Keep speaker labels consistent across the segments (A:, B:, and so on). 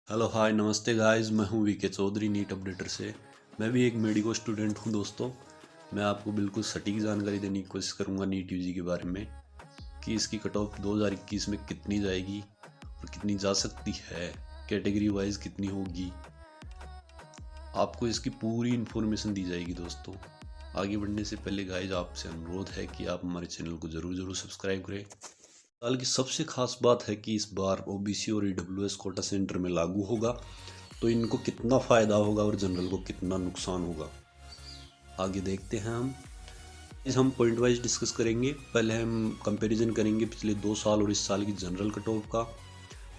A: Hello hi नमस्ते guys, मैं हूं वीके चौधरी नीट अपडेटर से। मैं भी एक मेडिको स्टूडेंट हूं दोस्तों। मैं आपको बिल्कुल सटीक जानकारी देने की कोशिश करूंगा नीट यूजी के बारे में कि इसकी कट ऑफ 2021 में कितनी जाएगी और कितनी जा सकती है, कैटेगरी वाइज कितनी होगी। आपको इसकी पूरी इन्फॉर्मेशन दी जाएगी दोस्तों। आगे बढ़ने से पहले गाइस आपसे अनुरोध है कि आप हमारे चैनल को ज़रूर सब्सक्राइब करें। साल की सबसे खास बात है कि इस बार ओबीसी और ईडब्ल्यूएस कोटा सेंटर में लागू होगा, तो इनको कितना फ़ायदा होगा और जनरल को कितना नुकसान होगा, आगे देखते हैं हम पॉइंट वाइज डिस्कस करेंगे। पहले हम कंपैरिजन करेंगे पिछले 2 साल और इस साल की जनरल कट ऑफ का।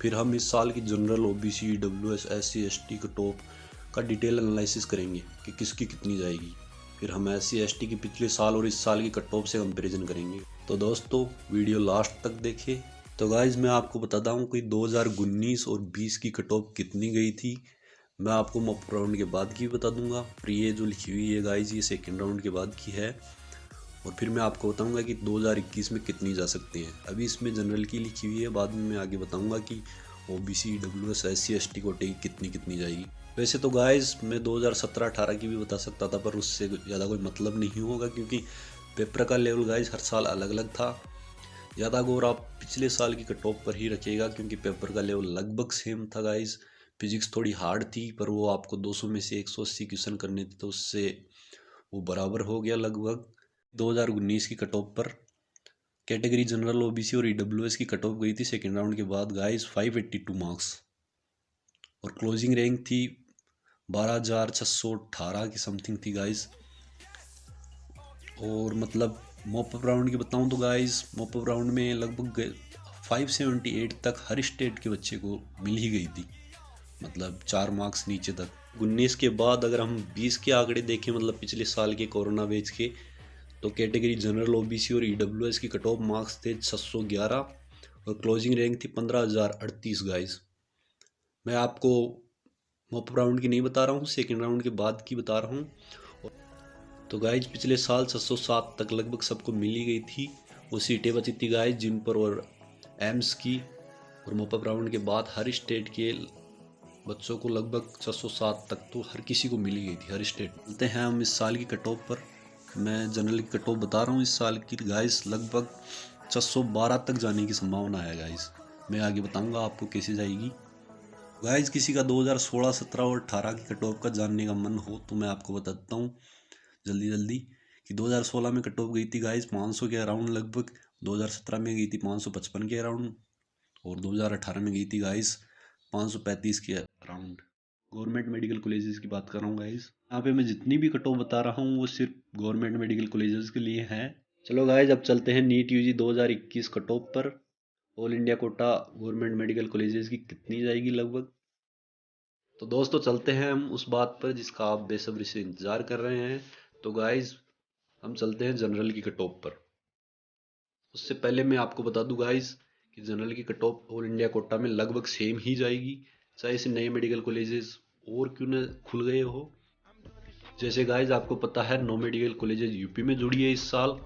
A: फिर हम इस साल की general OBC EWS SC ST cut off का डिटेल एनालिसिस करेंगे कि किसकी कितनी जाएगी। फिर हम एससी एसटी की पिछले साल और इस साल की कट ऑफ से कंपैरिजन करेंगे। तो दोस्तों वीडियो लास्ट तक देखें। तो गाइज मैं आपको बताता हूँ कि 2019 और 20 की कट ऑफ कितनी गई थी। मैं आपको मॉक राउंड के बाद की बता दूंगा और ये जो लिखी हुई है गाइज ये सेकेंड राउंड के बाद की है। और फिर मैं आपको बताऊंगा कि 2021 में कितनी जा सकती हैं। अभी इसमें जनरल की लिखी हुई है, बाद में मैं आगे बताऊंगा कि ओबीसी ईडब्ल्यूएस एससी एसटी कोटे की कितनी जाएगी। वैसे तो गाइज मैं 2017-18 की भी बता सकता था, पर उससे ज़्यादा कोई मतलब नहीं होगा क्योंकि पेपर का लेवल गाइज हर साल अलग अलग था। ज़्यादा गौर आप पिछले साल की कट ऑफ पर ही रखिएगा क्योंकि पेपर का लेवल लगभग सेम था गाइज। फिजिक्स थोड़ी हार्ड थी, पर वो आपको 200 में से 180 क्वेश्चन करने थे, तो उससे वो बराबर हो गया लगभग। 2019 की कट ऑफ पर कैटेगरी जनरल ओबीसी और ईडब्ल्यूएस की कट ऑफ गई थी सेकेंड राउंड के बाद गाइज 582 मार्क्स और क्लोजिंग रैंक थी 12,618 की समथिंग थी गाइज। और मतलब मॉपअप राउंड की बताऊं तो गाइज मॉपअप राउंड में लगभग 578 तक हर स्टेट के बच्चे को मिल ही गई थी, मतलब 4 मार्क्स नीचे तक। 19 के बाद अगर हम 20 के आंकड़े देखें, मतलब पिछले साल के कोरोना बैच के, तो कैटेगरी जनरल ओबीसी और ईडब्ल्यूएस की कट ऑफ मार्क्स थे 611 और क्लोजिंग रैंक थी 15,038 गाइज। मैं आपको मॉप राउंड की नहीं बता रहा हूँ, सेकेंड राउंड के बाद की बता रहा हूँ। तो गाइज पिछले साल 607 तक लगभग सबको मिली गई थी। वो सीटें बची थी गाइज जिन पर और एम्स की। और मॉपअप राउंड के बाद हर स्टेट के बच्चों को लगभग 607 तक तो हर किसी को मिली गई थी हर स्टेट। बोलते हैं हम इस साल की कट ऑफ पर। मैं जनरल की कट ऑफ बता रहा हूँ इस साल की गाइस, लगभग 612 तक जाने की संभावना है गाइस। मैं आगे बताऊंगा आपको कैसे जाएगी। गाइस किसी का 2016, 17 और 18 की कट ऑफ का जानने का मन हो तो मैं आपको बताता हूँ जल्दी कि 2016 में कट ऑफ गई थी गाइस 500 के अराउंड लगभग। 2017 में गई थी 555 के अराउंड और 2018 में गई थी गाइस 535 के अराउंड। गवर्नमेंट मेडिकल कॉलेजेस की बात कर रहा हूँ गाइस। यहाँ पे मैं जितनी भी कट ऑफ बता रहा हूँ वो सिर्फ गवर्नमेंट मेडिकल कॉलेजेस के लिए है। चलो गाइस अब चलते हैं नीट यूजी 2021 कट ऑफ पर। All India quota government medical colleges की कितनी जाएगी लगभग। तो दोस्तों चलते हैं हम उस बात पर जिसका आप बेसब्री से इंतजार कर रहे हैं। तो गाइस हम चलते हैं जनरल की कट ऑफ पर। उससे पहले मैं आपको बता दूं गाइस कि जनरल की cut off all India quota में लगभग सेम ही जाएगी, चाहे इसे नए मेडिकल कॉलेजेस और क्यों न खुल गए हो। जैसे गाइज आपको पता है 9 मेडिकल कॉलेजेस यूपी में जुड़ी है इस साल,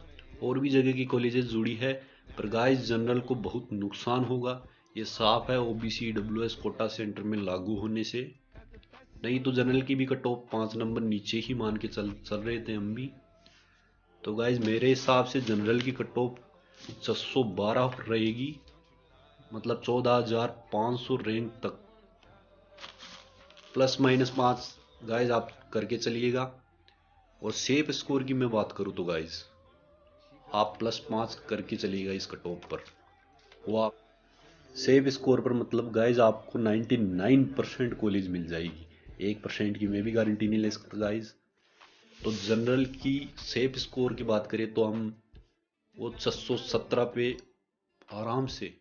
A: और भी जगह की कॉलेजेस जुड़ी है। पर गाइज जनरल को बहुत नुकसान होगा, ये साफ है ओबीसी ईडब्ल्यूएस कोटा सेंटर में लागू होने से। नहीं तो जनरल की भी कट ऑफ 5 नंबर नीचे ही मान के चल रहे थे हम भी। तो गाइज मेरे हिसाब से जनरल की कट ऑफ 612 रहेगी, मतलब 14,500 रैंक तक, ±5 गाइज आप करके चलिएगा। और सेफ स्कोर की मैं बात करूँ तो गाइज आप +5 करके चलिएगा इस कट ऑफ पर। वो आप सेफ स्कोर पर मतलब गाइज आपको 99% कॉलेज मिल जाएगी, 1% की मैं भी गारंटी नहीं ले सकता गाइज। तो जनरल की सेफ स्कोर की बात करें तो हम वो 617 पे आराम से,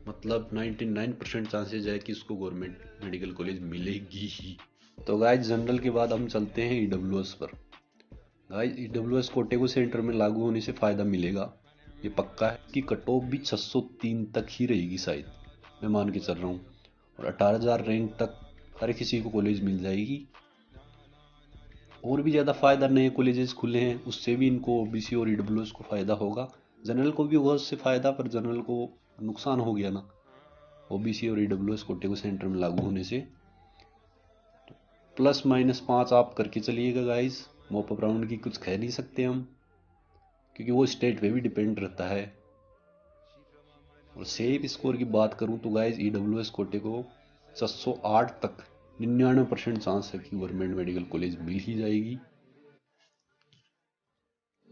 A: मतलब 99% चांसेज है कि इसको गवर्नमेंट मेडिकल कॉलेज मिलेगी ही। तो गाइज जनरल के बाद हम चलते हैं ईडब्ल्यूएस पर। गाइज ईडब्ल्यूएस कोटे को सेंटर में लागू होने से फ़ायदा मिलेगा, ये पक्का है कि कट ऑफ भी 603 तक ही रहेगी शायद, मैं मान के चल रहा हूँ। और 18,000 रैंक तक हर किसी को कॉलेज मिल जाएगी। और भी ज़्यादा फ़ायदा नए कॉलेजेस खुले हैं, उससे भी इनको ओबीसी और ईडब्ल्यूएस को फ़ायदा होगा। जनरल को भी होगा उससे फ़ायदा, पर जनरल को नुकसान हो गया ना, ओबीसी और ईडब्ल्यूएस कोटे को सेंटर में लागू होने से। ±5 आप करके चलिएगा गाइस। मॉपअप राउंड की कुछ कह नहीं सकते हम, क्योंकि वो स्टेट पे भी डिपेंड रहता है। और सेफ स्कोर की बात करूं तो गाइस ईडब्ल्यूएस कोटे को 708 तक 99% चांस है कि गवर्नमेंट मेडिकल कॉलेज मिल ही जाएगी।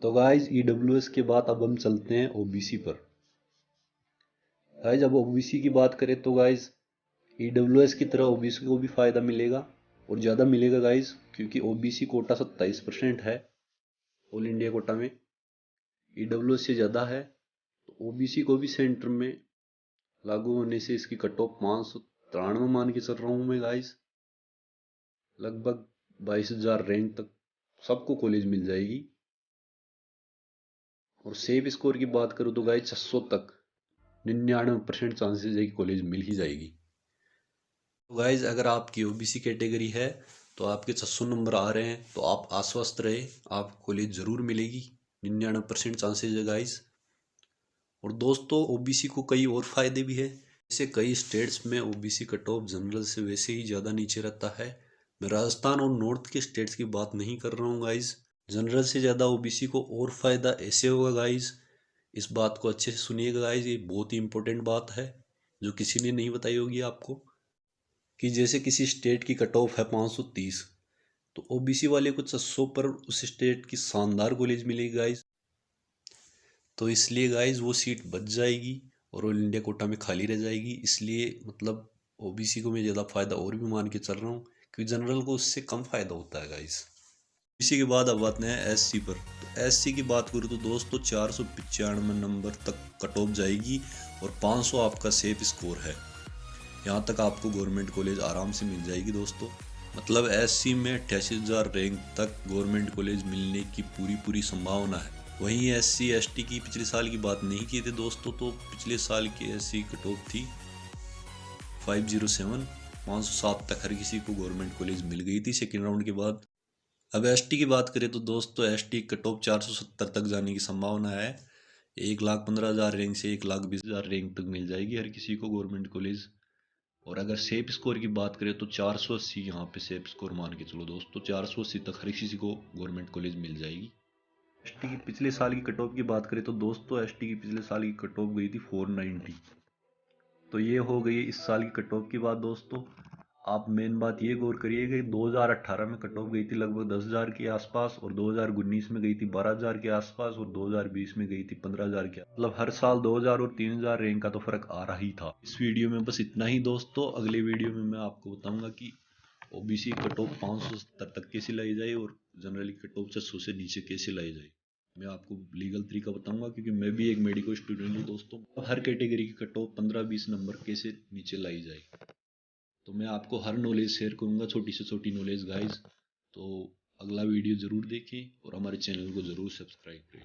A: तो गाइस ईडब्ल्यूएस के बाद अब हम चलते हैं ओबीसी पर। गाइस अब ओबीसी की बात करें तो गाइस ईडब्ल्यूएस की तरह ओबीसी को भी फायदा मिलेगा और ज़्यादा मिलेगा गाइस, क्योंकि ओबीसी कोटा 27% है ऑल इंडिया कोटा में, ईडब्ल्यूएस से ज़्यादा है। तो ओबीसी को भी सेंटर में लागू होने से इसकी कट ऑफ 593 मान के चल रहा हूँ मैं गाइस। लगभग 22,000 रैंक तक सबको कॉलेज मिल जाएगी। और सेफ स्कोर की बात करूँ तो गाइस 600 तक 99% चांसेस है कि कॉलेज मिल ही जाएगी। तो गाइज अगर आपकी ओबीसी कैटेगरी है तो आपके 600 नंबर आ रहे हैं तो आप आश्वस्त रहे, आप कॉलेज ज़रूर मिलेगी, 99% चांसेज है गाइज। और दोस्तों ओबीसी को कई और फायदे भी है, जैसे कई स्टेट्स में ओबीसी कट ऑफ जनरल से वैसे ही ज़्यादा नीचे रहता है। मैं राजस्थान और नॉर्थ के स्टेट्स की बात नहीं कर रहा हूँ गाइज। जनरल से ज़्यादा ओबीसी को और फायदा ऐसे होगा गाइज, इस बात को अच्छे से सुनिएगा गाइज, ये बहुत ही इंपॉर्टेंट बात है जो किसी ने नहीं बताई होगी आपको। कि जैसे किसी स्टेट की कट ऑफ है 530, तो ओबीसी वाले को 600 पर उस स्टेट की शानदार कॉलेज मिलेगी गाइज। तो इसलिए गाइज वो सीट बच जाएगी और ऑल इंडिया कोटा में खाली रह जाएगी। इसलिए मतलब ओबीसी को मैं ज़्यादा फायदा और भी मान के चल रहा हूँ, क्योंकि जनरल को उससे कम फायदा होता है गाइज। इसी के बाद अब आते हैं एससी पर। तो एससी की बात करूँ तो दोस्तों 495 नंबर तक कट ऑफ जाएगी और 500 आपका सेफ स्कोर है। यहाँ तक आपको गवर्नमेंट कॉलेज आराम से मिल जाएगी दोस्तों। मतलब एससी में 88,000 रैंक तक गवर्नमेंट कॉलेज मिलने की पूरी संभावना है। वहीं एससी एसटी की पिछले साल की बात नहीं की थी दोस्तों, तो पिछले साल की एससी कट ऑफ थी 507, 507 तक हर किसी को गवर्नमेंट कॉलेज मिल गई थी सेकेंड राउंड के बाद। अब एसटी की बात करें तो दोस्तों एसटी कट ऑफ 470 तक जाने की संभावना है। 1,15,000 रैंक से 1,20,000 रैंक तक मिल जाएगी हर किसी को गवर्नमेंट कॉलेज। और अगर सेफ स्कोर की बात करें तो 480 यहाँ पे सेफ स्कोर मान के चलो दोस्तों, 480 तक हर किसी को गवर्नमेंट कॉलेज मिल जाएगी। एसटी की पिछले साल की कट ऑफ की बात करें तो दोस्तों एसटी की पिछले साल की कट ऑफ गई थी 490। तो ये हो गई इस साल की कट ऑफ की बात दोस्तों। आप मेन बात ये गौर करिए कि 2018 में कट ऑफ गई थी लगभग 10,000 के आसपास, और 2019 में गई थी 12,000 के आसपास, और 2020 में गई थी 15,000 के। मतलब हर साल 2,000 और 3,000 रैंक का तो फर्क आ रहा ही था। इस वीडियो में बस इतना ही दोस्तों। अगले वीडियो में मैं आपको बताऊंगा कि ओबीसी कट ऑफ 570 तक कैसे लाई जाए और जनरली कट ऑफ 600 से नीचे कैसे लाई जाए। मैं आपको लीगल तरीका बताऊंगा, क्योंकि मैं भी एक मेडिकल स्टूडेंट हूँ दोस्तों। हर कैटेगरी की कट ऑफ 15-20 नंबर कैसे नीचे लाई जाए, तो मैं आपको हर नॉलेज शेयर करूंगा, छोटी से छोटी नॉलेज गाइज। तो अगला वीडियो ज़रूर देखें और हमारे चैनल को ज़रूर सब्सक्राइब करें।